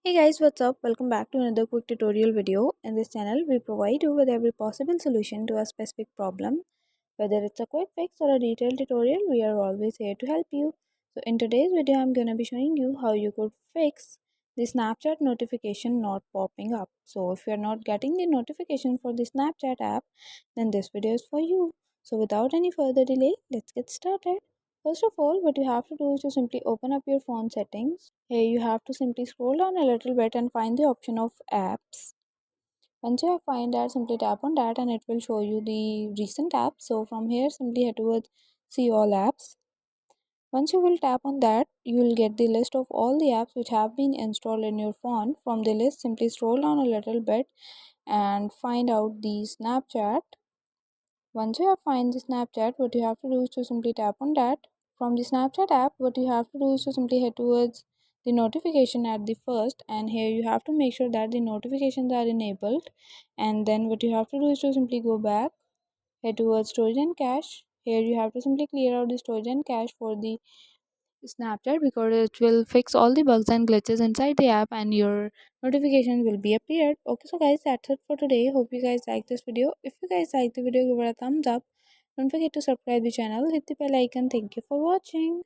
Hey guys, what's up? Welcome back to another quick tutorial video. In this channel, we provide you with every possible solution to a specific problem. Whether it's a quick fix or a detailed tutorial, we are always here to help you. So in today's video, I'm going to be showing you how you could fix the Snapchat notification not popping up. So if you're not getting the notification for the Snapchat app, then this video is for you. So without any further delay, let's get started. First of all, what you have to do is to simply open up your phone settings. Here you have to simply scroll down a little bit and find the option of apps. Once you have find that, simply tap on that and it will show you the recent apps. So from here, simply head towards see all apps. Once you will tap on that, you will get the list of all the apps which have been installed in your phone. From the list, simply scroll down a little bit and find out the Snapchat. Once you have find the Snapchat, what you have to do is to simply tap on that. From the Snapchat app, what you have to do is to simply head towards the notification at the first, and here you have to make sure that the notifications are enabled. And then what you have to do is to simply go back, head towards storage and cache. Here you have to simply clear out the storage and cache for the Snapchat because it will fix all the bugs and glitches inside the app and your notification will be appeared. Okay, so guys, that's it for today. Hope you guys like this video. If you guys like the video, give it a thumbs up. Don't forget to subscribe the channel, hit the bell icon. Thank you for watching.